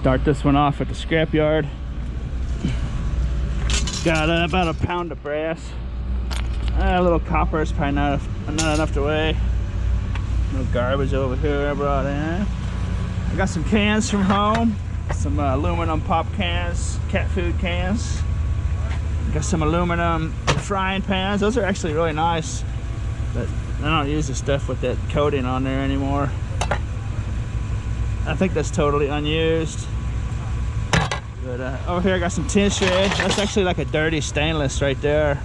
Start this one off at the scrapyard. Got about a pound of brass. A little copper is probably not enough to weigh. No garbage over here I brought in. I got some cans from home. Some aluminum pop cans, cat food cans. Got some aluminum frying pans. Those are actually really nice, but I don't use the stuff with that coating on there anymore. I think that's totally unused. But over here I got some tin shred. That's actually like a dirty stainless right there,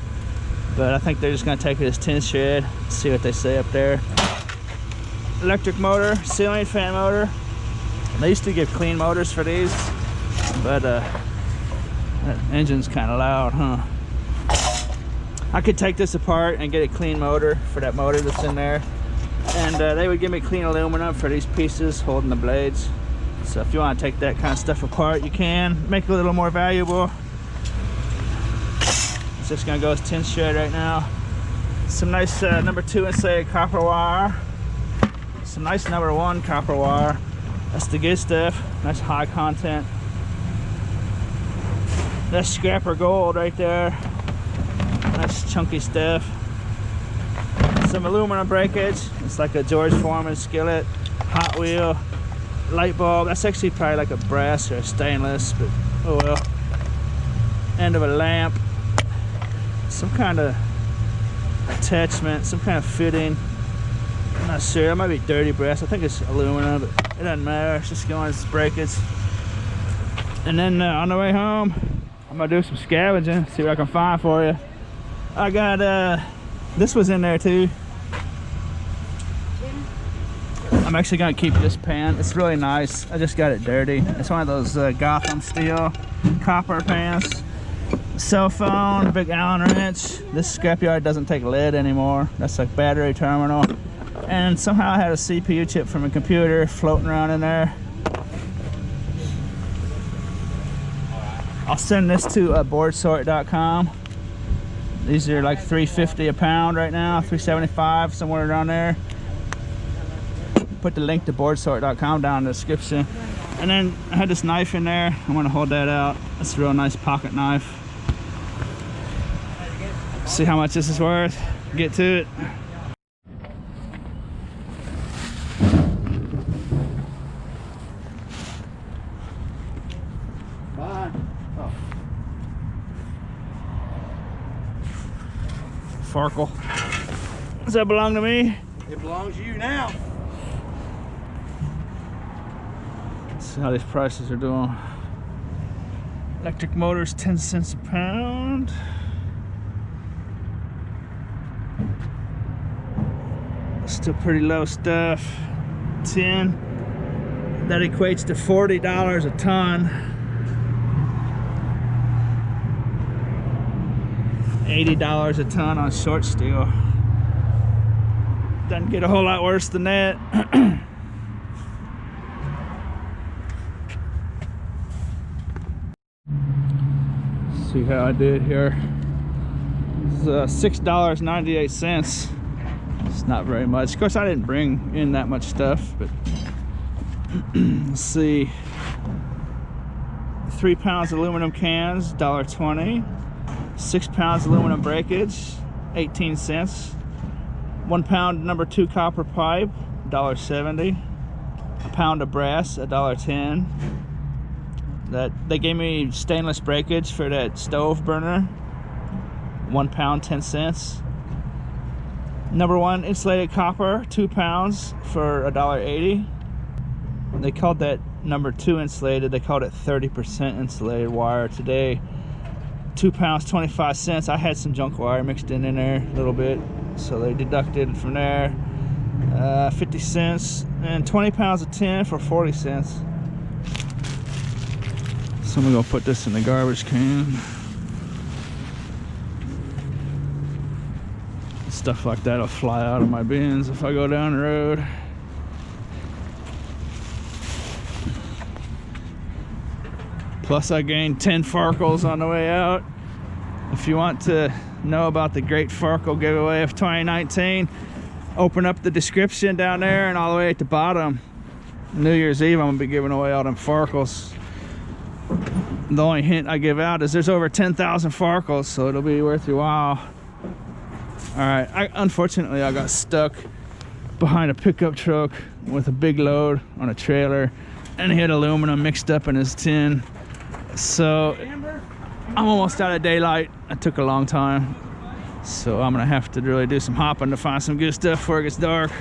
but I think they're just gonna take it as tin shred. See what they say up there. Electric motor, ceiling fan motor. They used to give clean motors for these, but that engine's kind of loud, huh? I could take this apart and get a clean motor for that motor that's in there, and they would give me clean aluminum for these pieces holding the blades. So if you want to take that kind of stuff apart, you can make it a little more valuable. It's just gonna go as tin shred right now. Some nice number 2 insulated copper wire. Some nice number 1 copper wire. That's the good stuff. Nice high content. That's scrapper gold right there. Nice chunky stuff. Some aluminum breakage. It's like a George Foreman skillet, Hot Wheel, light bulb. That's actually probably like a brass or a stainless, but oh well. End of a lamp. Some kind of attachment, some kind of fitting. I'm not sure. It might be dirty brass. I think it's aluminum, but it doesn't matter. It's just going as breakage. And then on the way home, I'm gonna do some scavenging, see what I can find for you. I got this was in there too. I'm actually gonna keep this pan. It's really nice. I just got it dirty. It's one of those Gotham steel copper pans. Cell phone, big Allen wrench. This scrapyard doesn't take lead anymore. That's like battery terminal. And somehow I had a CPU chip from a computer floating around in there. I'll send this to boardsort.com. These are like $3.50 a pound right now, $3.75, somewhere around there. Put the link to boardsort.com down in the description. And then I had this knife in there. I'm gonna hold that out. That's a real nice pocket knife. See how much this is worth. Get to it. Bye. Oh. Farkle. Does that belong to me? It belongs to you now. See how these prices are doing. Electric motors, 10 cents a pound. Still pretty low stuff. 10. That equates to $40 a ton. $80 a ton on short steel. Doesn't get a whole lot worse than that. See how I did here. It's $6.98. It's not very much. Of course, I didn't bring in that much stuff, but let's see. 3 pounds aluminum cans, $1.20. 6 pounds aluminum breakage, 18 cents. 1 pound number 2 copper pipe, $1.70. A pound of brass, $1.10. That they gave me stainless breakage for that stove burner, 1 pound 10 cents. Number 1 insulated copper, 2 pounds for $1.80. They called that number 2 insulated. They called it 30% insulated wire today. 2 pounds 25 cents. I had some junk wire mixed in there a little bit, so they deducted from there 50 cents, and 20 pounds of tin for 40 cents. So I'm gonna put this in the garbage can. Stuff like that will fly out of my bins if I go down the road. Plus I gained 10 Farkles on the way out. If you want to know about the Great Farkle giveaway of 2019, open up the description down there, and all the way at the bottom, New Year's Eve, I'm gonna be giving away all them Farkles. the only hint I give out is there's over 10,000 farkles, so it'll be worth your while. All right, unfortunately I got stuck behind a pickup truck with a big load on a trailer, and he had aluminum mixed up in his tin. So I'm almost out of daylight. It took a long time, so I'm gonna have to really do some hopping to find some good stuff before it gets dark.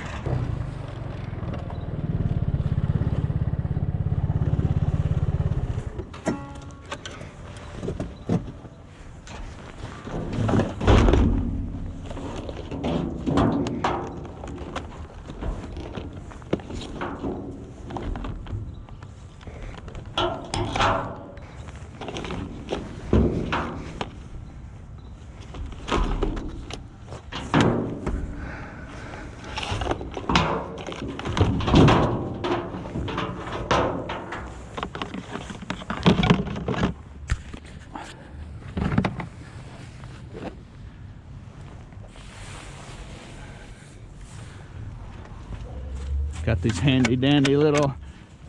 Got these handy dandy little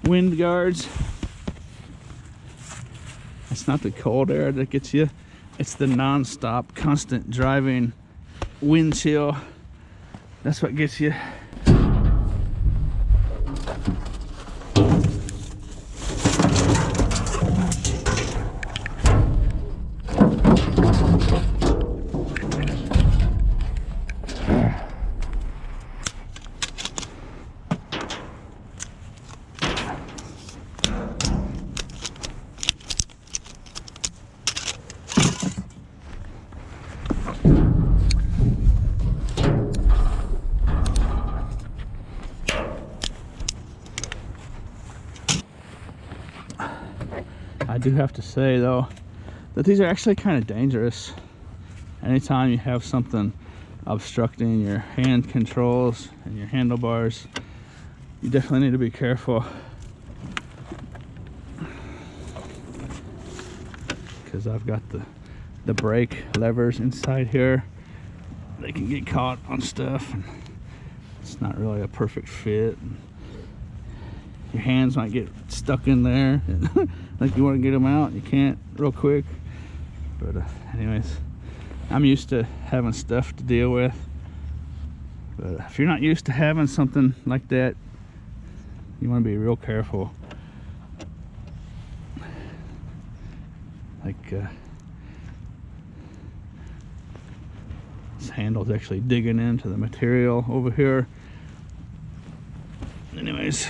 wind guards. It's not the cold air that gets you, it's the non-stop constant driving wind chill. That's what gets you. I do have to say though that these are actually kind of dangerous. Anytime you have something obstructing your hand controls and your handlebars, you definitely need to be careful, because I've got the brake levers inside here. They can get caught on stuff and it's not really a perfect fit. Your hands might get stuck in there like you want to get them out, you can't real quick. But anyways, I'm used to having stuff to deal with, but if you're not used to having something like that, you want to be real careful. Like this handle's actually digging into the material over here. Anyways,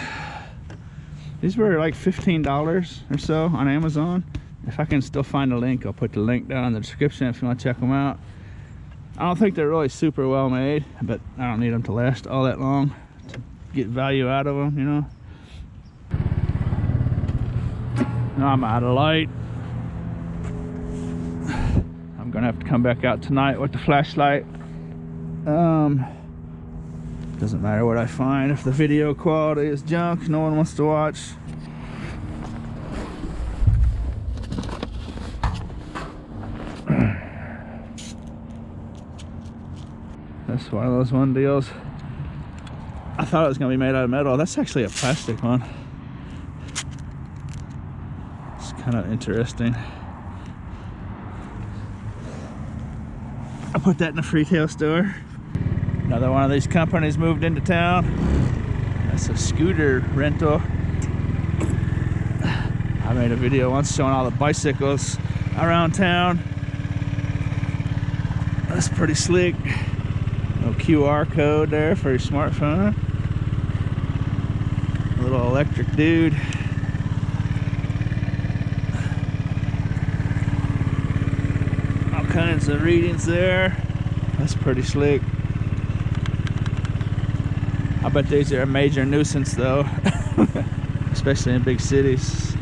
these were like $15 or so on Amazon. If I can still find a link, I'll put the link down in the description if you want to check them out. I don't think they're really super well made, but I don't need them to last all that long to get value out of them, you know. Now I'm out of light. I'm gonna have to come back out tonight with the flashlight. Doesn't matter what I find. If the video quality is junk, no one wants to watch. That's one of those deals. I thought it was gonna be made out of metal. That's actually a plastic one. It's kind of interesting. I put that in the Freetail Store. Another one of these companies moved into town. That's a scooter rental. I made a video once showing all the bicycles around town. That's pretty slick. No QR code there for your smartphone. A little electric dude. All kinds of readings there. That's pretty slick. I bet these are a major nuisance though, especially in big cities.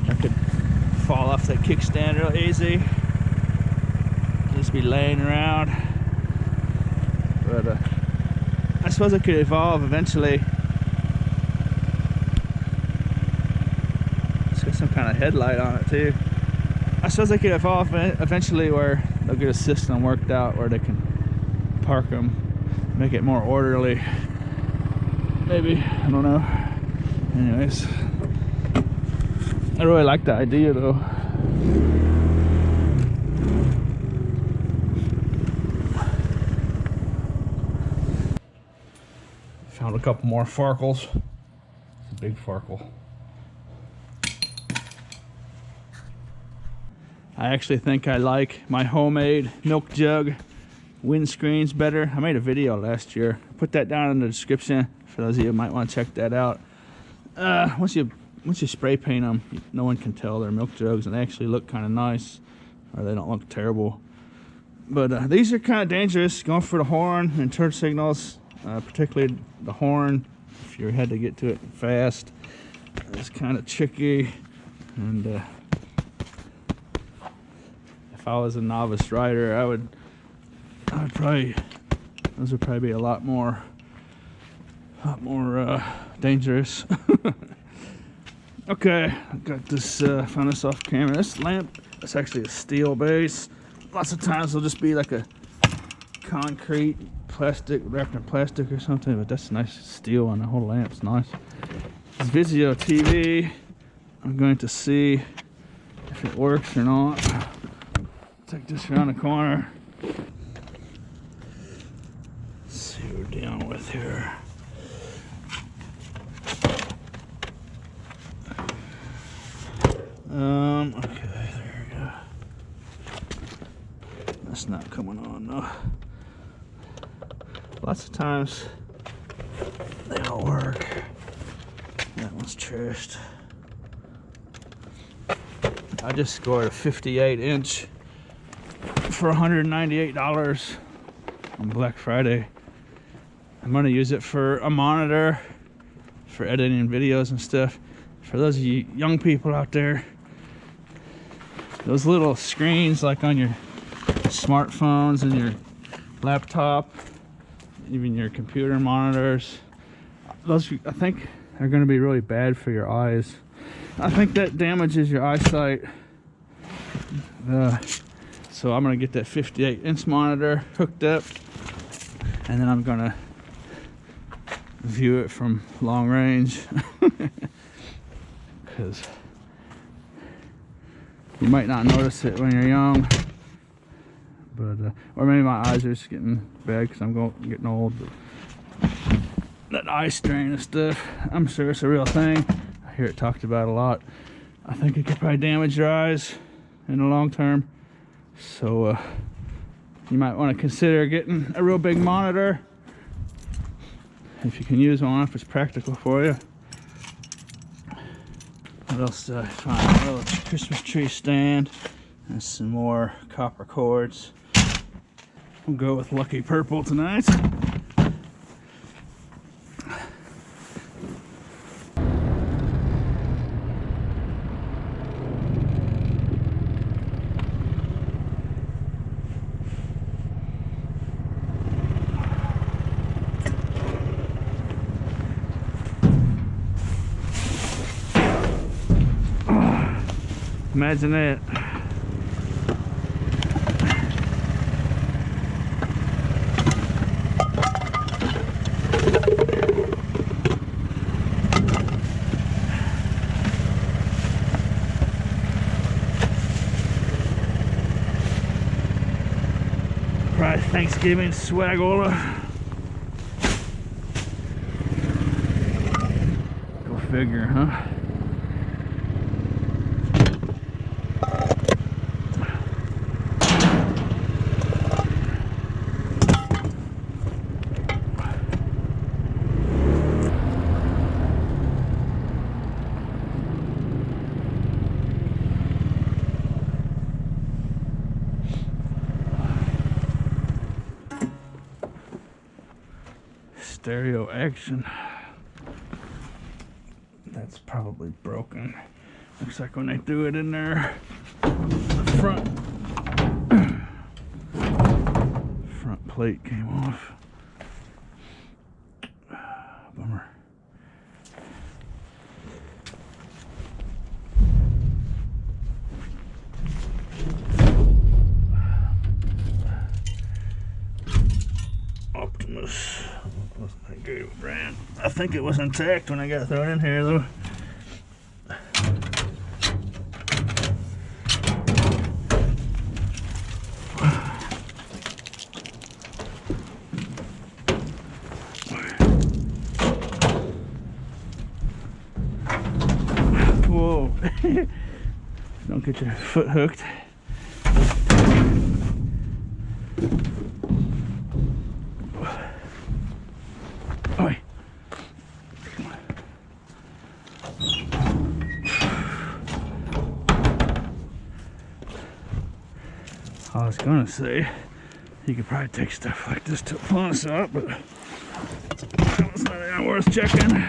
I could fall off that kickstand real easy. Just be laying around. But I suppose it could evolve eventually. It's got some kind of headlight on it too. I suppose they could evolve eventually where they'll get a system worked out where they can park them make it more orderly. Maybe, I don't know. Anyways, I really like the idea though. Found a couple more farkles. It's a big farkle. I actually think I like my homemade milk jug windscreens better. I made a video last year. Put that down in the description for those of you who might want to check that out. Once you spray paint them, no one can tell they're milk jugs, and they actually look kind of nice, or they don't look terrible. But these are kind of dangerous, going for the horn and turn signals, particularly the horn. If you had to get to it fast, it's kind of tricky. And if I was a novice rider, I would probably, those would probably be a lot more dangerous. Okay, I got this, found this off camera. This lamp, it's actually a steel base. Lots of times it'll just be like a concrete plastic, wrapped in plastic or something, but that's nice steel, and the whole lamp's nice. This Vizio TV, I'm going to see if it works or not. Take this around the corner. Let's see what we're dealing with here. Okay, there we go. That's not coming on though. Lots of times they don't work. That one's trashed. I just scored a 58-inch for $198 on Black Friday. I'm gonna use it for a monitor for editing videos and stuff. For those of you young people out there, those little screens like on your smartphones and your laptop, even your computer monitors, those I think are going to be really bad for your eyes. I think that damages your eyesight. So I'm going to get that 58-inch monitor hooked up, and then I'm going to view it from long range. Because you might not notice it when you're young, but or maybe my eyes are just getting bad because I'm getting old. But that eye strain and stuff, I'm sure it's a real thing. I hear it talked about a lot. I think it could probably damage your eyes in the long term. So you might want to consider getting a real big monitor if you can use one, if it's practical for you. What else did I find? A little Christmas tree stand and some more copper cords. We'll go with lucky purple tonight. Imagine that. Probably Thanksgiving swagola. Go figure, huh? Stereo action. That's probably broken. Looks like when they threw it in there, the front plate came off. Bummer. Optimus. wasn't that great of a brand. I think it was intact when I got thrown in here though. Whoa. Don't get your foot hooked. Oi. I was gonna say you could probably take stuff like this to pull us out, but it's not even worth checking.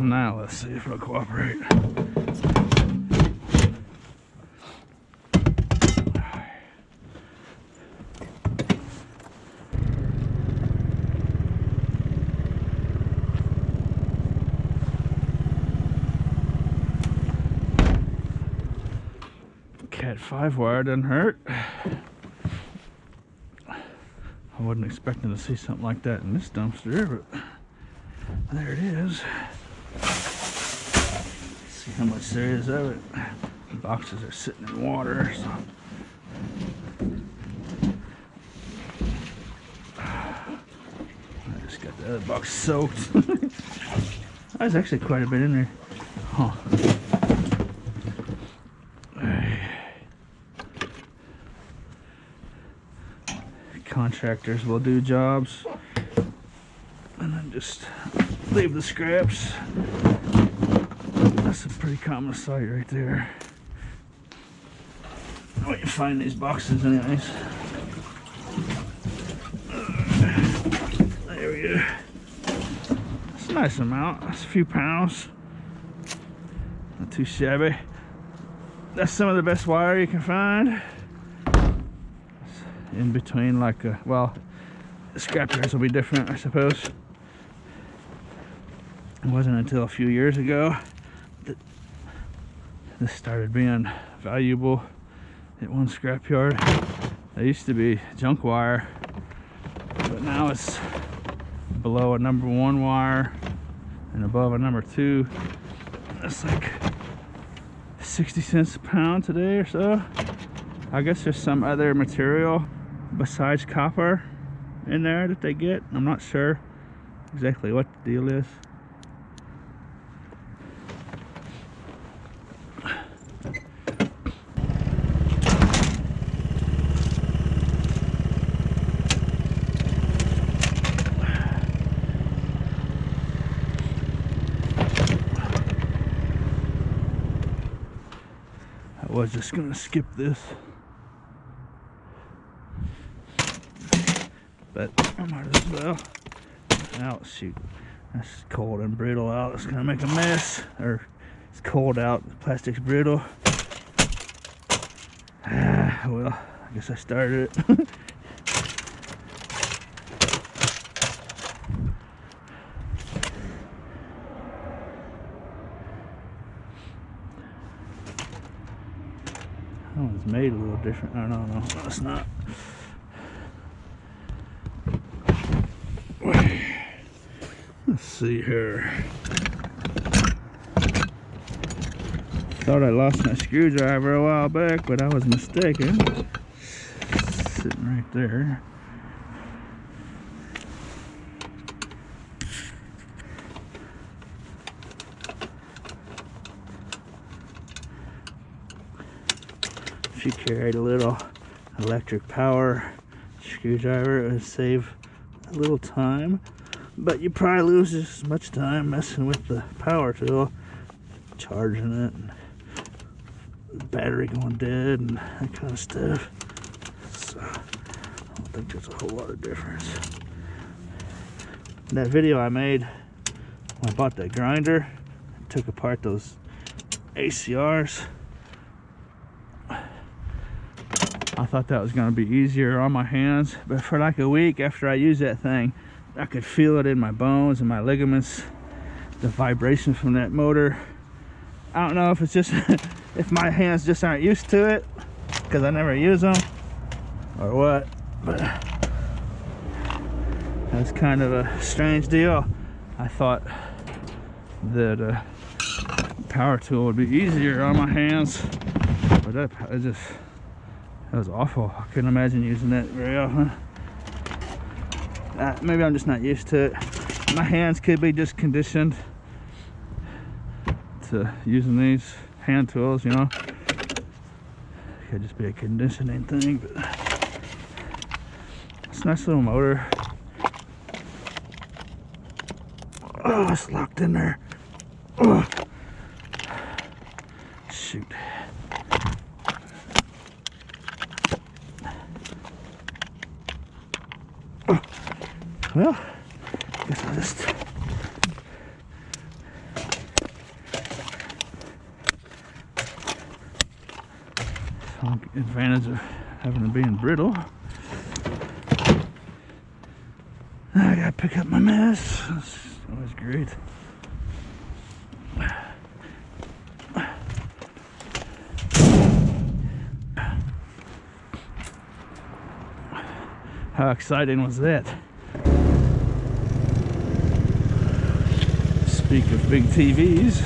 Now let's see if it'll cooperate. Cat 5 wire doesn't hurt. I wasn't expecting to see something like that in this dumpster, but there it is. See how much there is of it. The boxes are sitting in water, so I just got the other box soaked. There's actually quite a bit in there. Huh. Contractors will do jobs and then just leave the scraps. That's a pretty common sight right there. Where you find these boxes anyways. There we go. That's a nice amount. That's a few pounds. Not too shabby. That's some of the best wire you can find. It's in between like a, well, the scrap yards will be different I suppose. It wasn't until a few years ago that this started being valuable at one scrapyard. There used to be junk wire, but now it's below a number 1 wire and above a number 2. That's like 60 cents a pound today or so. I guess there's some other material besides copper in there that they get. I'm not sure exactly what the deal is. I was just gonna skip this, but I might as well. Oh shoot, that's cold and brittle out. It's gonna make a mess. Or it's cold out, the plastic's brittle. Well, I guess I started it. That one's made a little different. No, no, it's not. Let's see here. Thought I lost my screwdriver a while back, but I was mistaken. It's sitting right there. If you carried a little electric power screwdriver, it would save a little time, but you probably lose just as much time messing with the power tool, charging it, and the battery going dead, and that kind of stuff. So I don't think there's a whole lot of difference. In that video I made when I bought that grinder, I took apart those ACRs. I thought that was going to be easier on my hands, but for like a week after I used that thing, I could feel it in my bones and my ligaments, the vibration from that motor. I don't know if it's just if my hands just aren't used to it because I never use them or what, but that's kind of a strange deal. I thought that a power tool would be easier on my hands, but that was awful. I couldn't imagine using that very often. Maybe I'm just not used to it. My hands could be just conditioned to using these hand tools, you know. Could just be a conditioning thing, but it's a nice little motor. Oh, it's locked in there. Oh. Shoot. Oh. Well, I guess I'll just advantage of having it being brittle. I gotta pick up my mess. That's always great. How exciting was that? Speak of big TVs.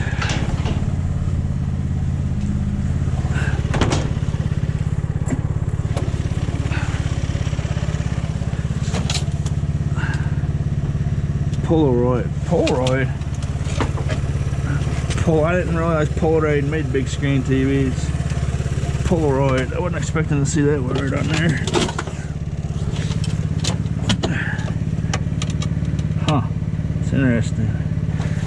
Polaroid. I didn't realize Polaroid made big screen TVs. Polaroid. I wasn't expecting to see that word on there. Huh. It's interesting.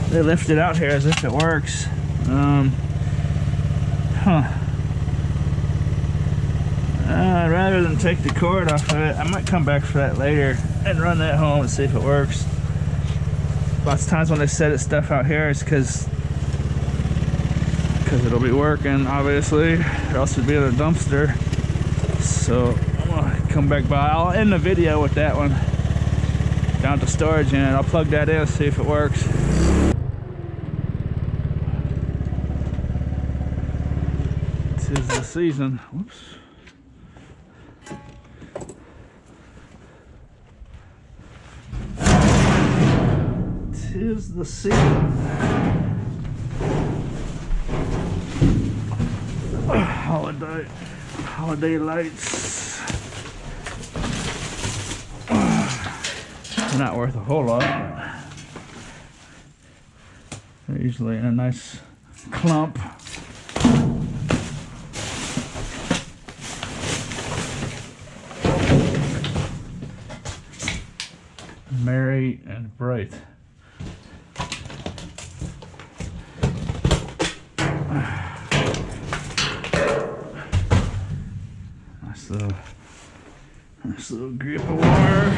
They left it out here as if it works. Rather than take the cord off of it, I might come back for that later and run that home and see if it works. Lots of times when they set it stuff out here, it's because it'll be working, obviously, or else it'd be in a dumpster. So I'm gonna come back by. I'll end the video with that one down at the storage unit. I'll plug that in and see if it works. Tis the season. Whoops. Tis the season. Holiday lights. They're not worth a whole lot. They're usually in a nice clump. Merry and bright. Nice little grip of wire.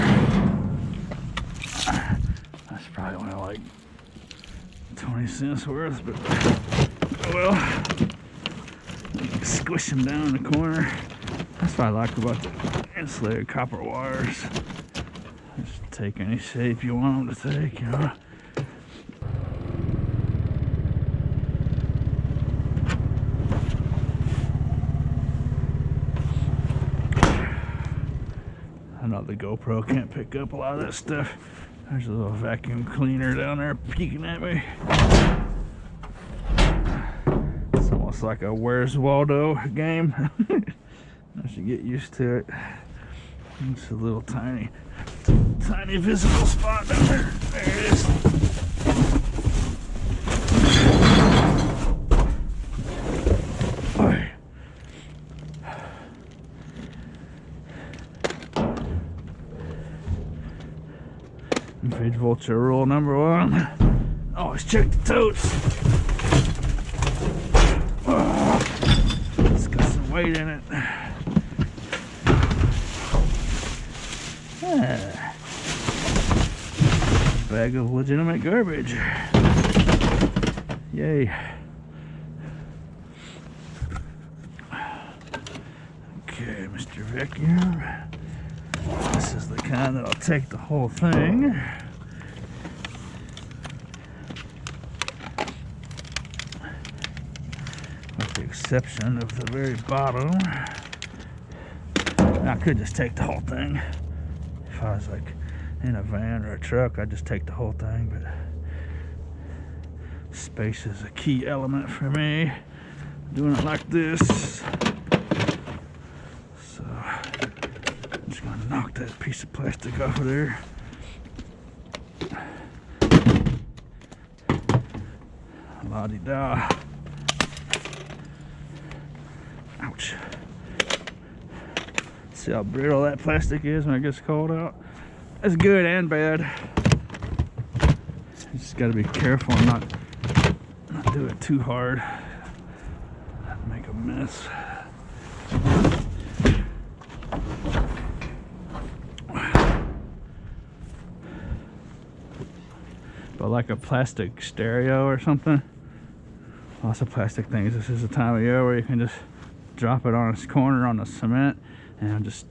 That's probably only like 20 cents worth, but oh well. Squish them down in the corner. That's what I like about the insulated copper wires. Just take any shape you want them to take, you know. I know the GoPro can't pick up a lot of that stuff. There's a little vacuum cleaner down there peeking at me. It's almost like a Where's Waldo game. I should get used to it. It's a little tiny visible spot down there. There it is. VidVulture rule number 1. Always check the totes. It's got some weight in it. Bag of legitimate garbage. Yay. pressure vacuum. This is the kind that'll take the whole thing. With the exception of the very bottom. I could just take the whole thing. If I was like in a van or a truck, I'd just take the whole thing, but space is a key element for me. Doing it like this. So I'm just gonna knock that piece of plastic off of there. La-di-da. Ouch. See how brittle that plastic is when it gets cold out? That's good and bad. You just gotta be careful and not do it too hard. Make a mess. But like a plastic stereo or something, lots of plastic things. This is the time of year where you can just drop it on its corner on the cement and just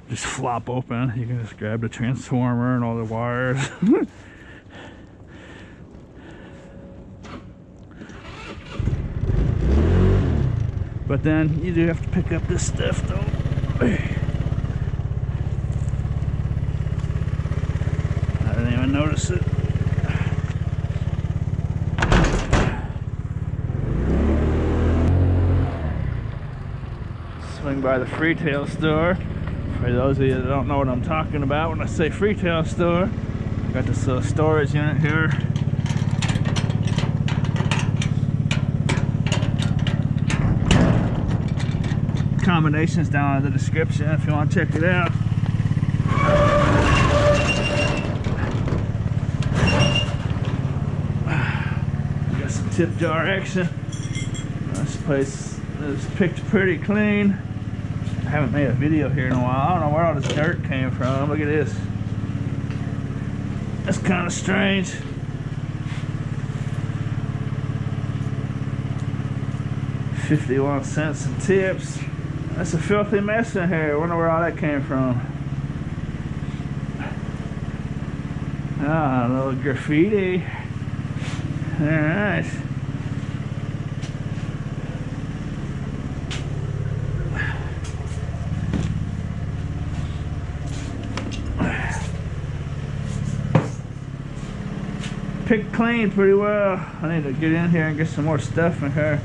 flop open. You can just grab the transformer and all the wires. But then you do have to pick up this stuff though. I didn't even notice it. Swing by the Freetail Store. For those of you that don't know what I'm talking about when I say Freetail Store, got this little storage unit here. Combinations down in the description if you want to check it out. We got some tip jar action. This place is picked pretty clean. I haven't made a video here in a while. I don't know where all this dirt came from. Look at this. That's kind of strange. $0.51 in tips. That's a filthy mess in here. I wonder where all that came from. Ah, a little graffiti. Alright. Picked clean pretty well. I need to get in here and get some more stuff in here.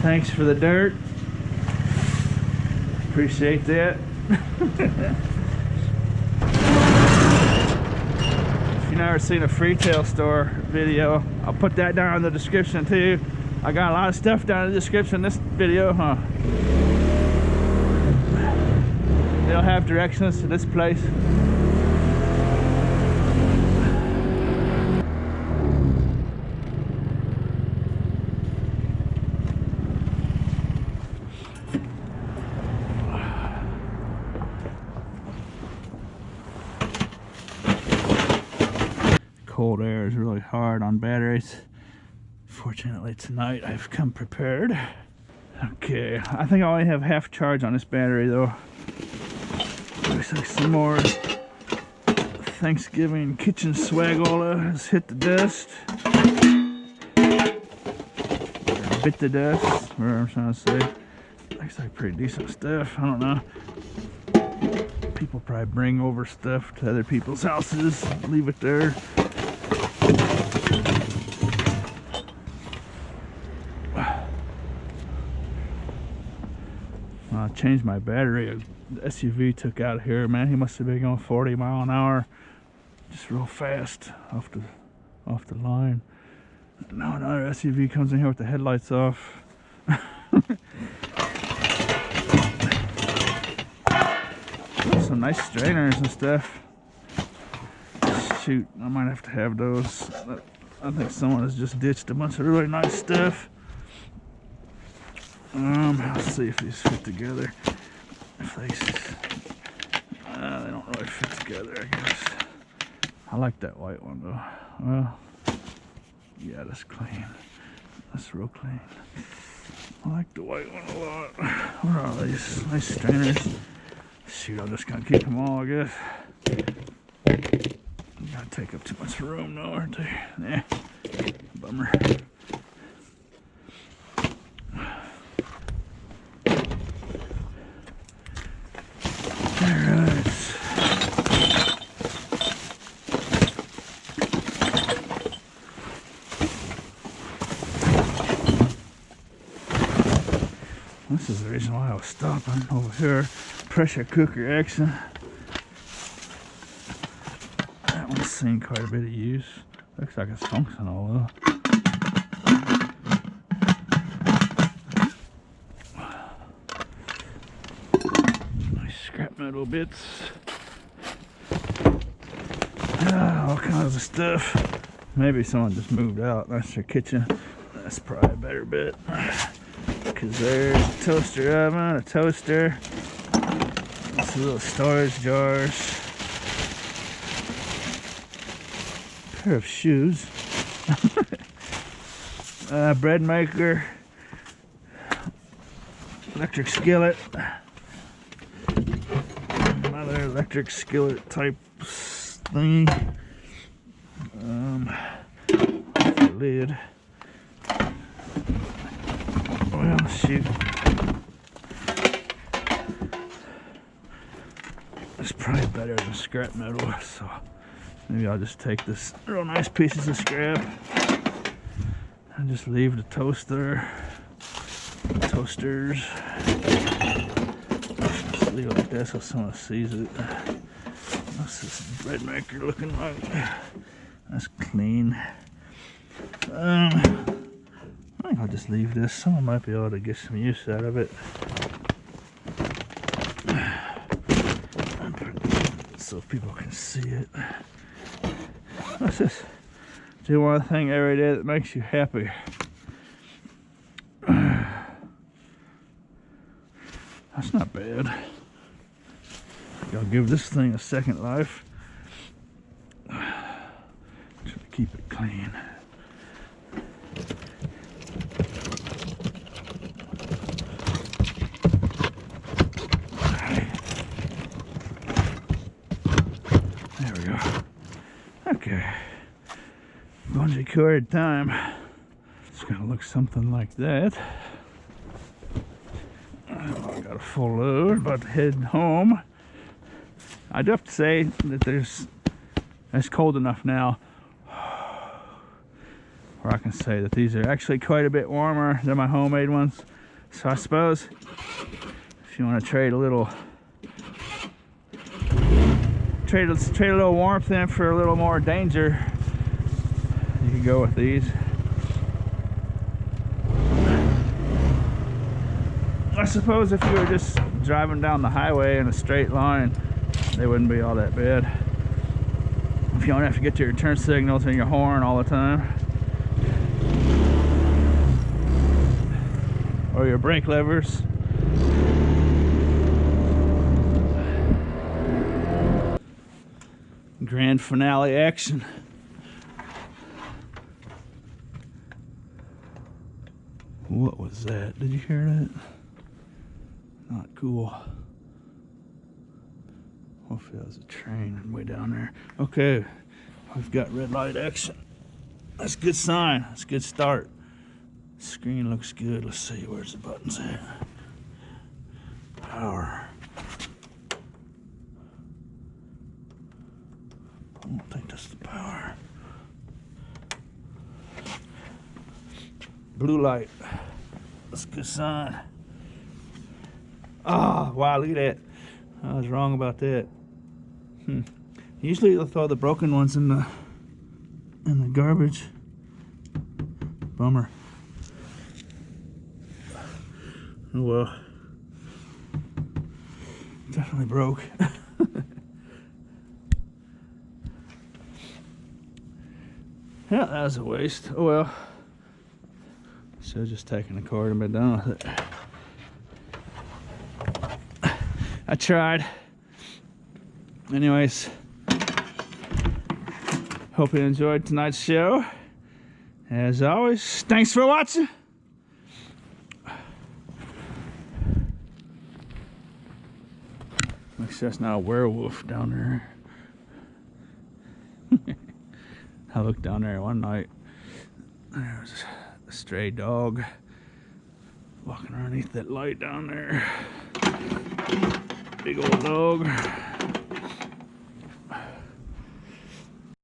Thanks for the dirt. Appreciate that. If you've never seen a Freetail Store video, I'll put that down in the description too. I got a lot of stuff down in the description in this video, huh? They'll have directions to this place. Cold air is really hard on batteries. Fortunately tonight I've come prepared. Okay, I think I only have half charge on this battery though. Looks like some more Thanksgiving kitchen swagola has hit the dust. Or bit the dust, whatever I'm trying to say. Looks like pretty decent stuff, I don't know. People probably bring over stuff to other people's houses, leave it there. I changed my battery. The SUV took out here, man. He must have been going 40 miles an hour, just real fast off the line. Now another SUV comes in here with the headlights off. Some nice strainers and stuff. Shoot, I might have to have those. I think someone has just ditched a bunch of really nice stuff. Let's see if these fit together. Faces. They don't really fit together, I guess. I like that white one though. Well, yeah, that's clean. That's real clean. I like the white one a lot. What are these? Nice strainers. Shoot, I'm just gonna keep them all, I guess. Gotta take up too much room though, aren't they? Yeah. Bummer. Alright. This is the reason why I was stopping over here. Pressure cooker action. That one's seen quite a bit of use. Looks like it's functional though. Nice scrap metal bits. All kinds of stuff. Maybe someone just moved out. That's their kitchen. That's probably a better bet. Because there's a toaster oven, a toaster, some little storage jars, a pair of shoes, bread maker, electric skillet, another electric skillet type thingy, lid. Well, shoot. It's probably better than scrap metal, so maybe I'll just take this real nice pieces of scrap and just leave the toasters. Just leave it like that so someone sees it. What's this bread maker looking like? That's clean. I think I'll just leave this. Someone might be able to get some use out of it. So people can see it. What's this? Do one thing every day that makes you happy. That's not bad. I'll give this thing a second life. Try to keep it clean. There we go. Okay. Bungee cord time. It's gonna look something like that. I got a full load, about to head home. I do have to say that it's cold enough now where I can say that these are actually quite a bit warmer than my homemade ones. So I suppose if you want to trade a little warmth in for a little more danger, you can go with these. I suppose if you were just driving down the highway in a straight line, they wouldn't be all that bad. If you don't have to get to your turn signals and your horn all the time, or your brake levers. Grand finale action. What was that? Did you hear that? Not cool. Hopefully that was a train way down there. Okay, we've got red light action. That's a good sign. That's a good start. Screen looks good. Let's see, where's the buttons at? Power. I don't think that's the power. Blue light. That's a good sign. Oh, wow, look at that. I was wrong about that. Usually they'll throw the broken ones in the garbage. Bummer. Oh well. Definitely broke. Yeah, that was a waste. Oh well. Should have just taken the cord and been done with it. I tried. Anyways, hope you enjoyed tonight's show. As always, thanks for watching. Make sure it's not a werewolf down there. I looked down there one night. There was a stray dog walking underneath that light down there. Big old dog.